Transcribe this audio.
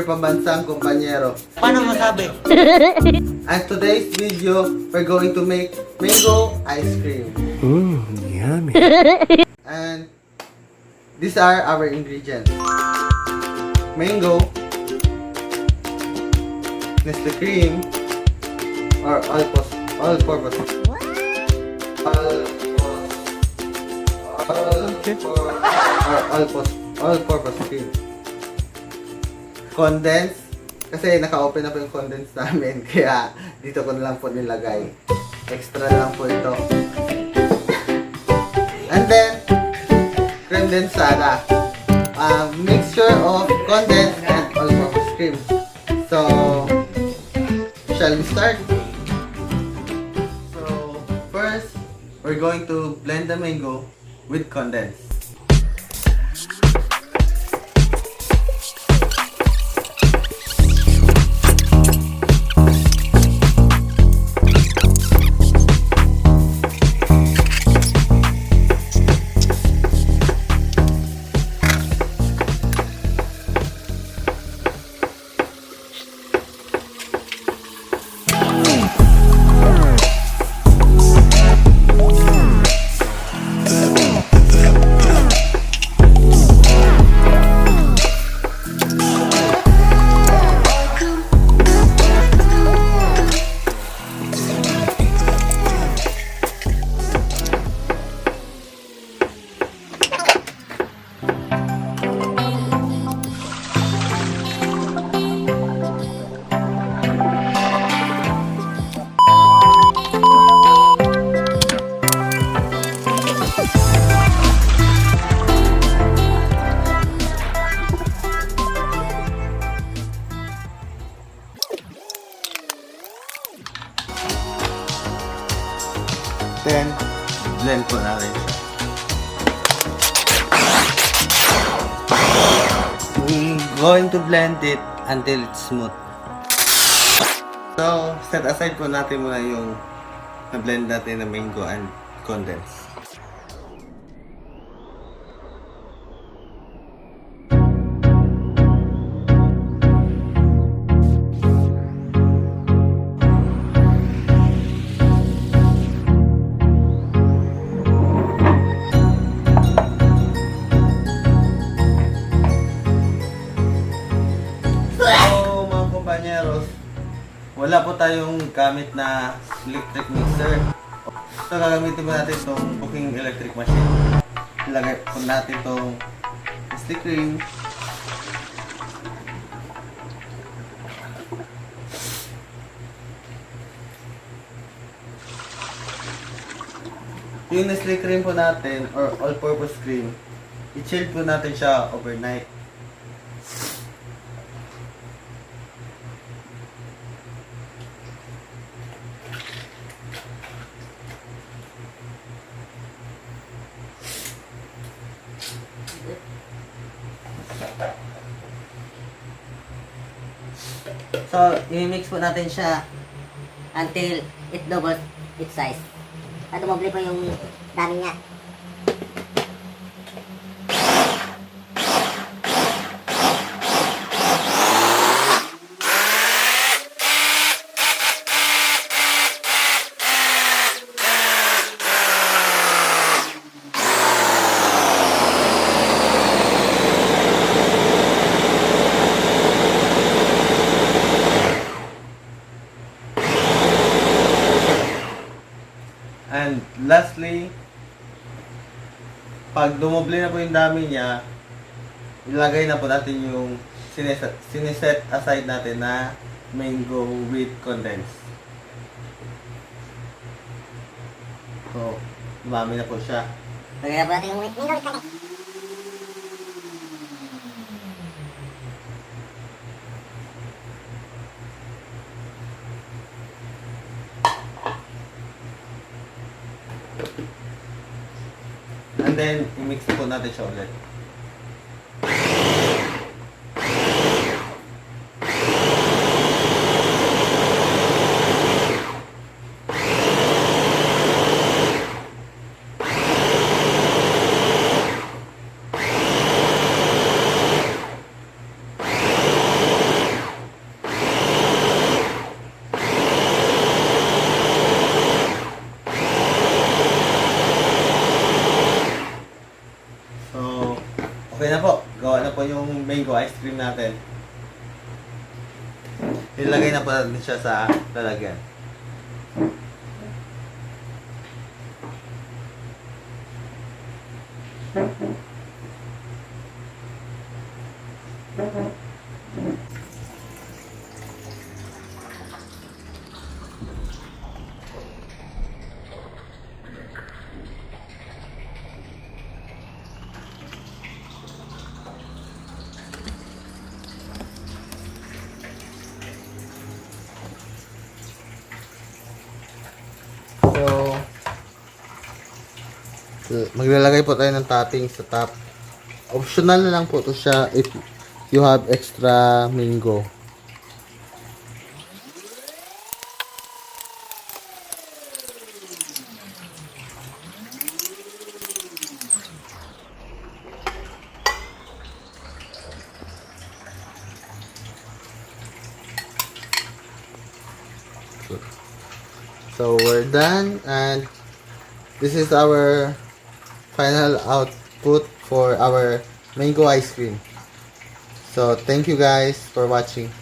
favorite pambansang kumpanyero. Paano masabi? And today's video, we're going to make mango ice cream. Yummy. And these are our ingredients. Mango, Nestle cream, or all-purpose cream. Condensed, kasi naka-open na po yung condensed namin, kaya dito ko na lang po nilagay. Extra lang po ito. And then, creme densada. Mixture of condensed and all-purpose cream. So, shall we start? So, first, we're going to blend the mango with condensed. Then, blend po natin siya. We're going to blend it until it's smooth. So, set aside po natin muna yung na-blend natin na mango and condensed. Wala po tayong gamit na electric mixer. So gagamitin po natin itong cooking electric machine. Ilagay po natin itong Nestle cream. Yung Nestle cream po natin or all-purpose cream, i-chill po natin siya overnight. So, i-mix po natin siya until it doubles its size. At dumoble po yung dami niya. And lastly, pag dumoble na po yung dami niya, ilagay na po natin yung sineset aside natin na mango with condensed. So, dumami na po siya. Lagyan na po natin yung mango with condensed. And then, i-mix po natin siya ulit. Ayan na po, gawa na po yung mango ice cream natin. Ilagay na po natin siya sa lalagyan. So, maglalagay po tayo ng topping sa top. Optional na lang po to siya if you have extra mango. So we're done, and this is our final output for our mango ice cream. So thank you guys for watching.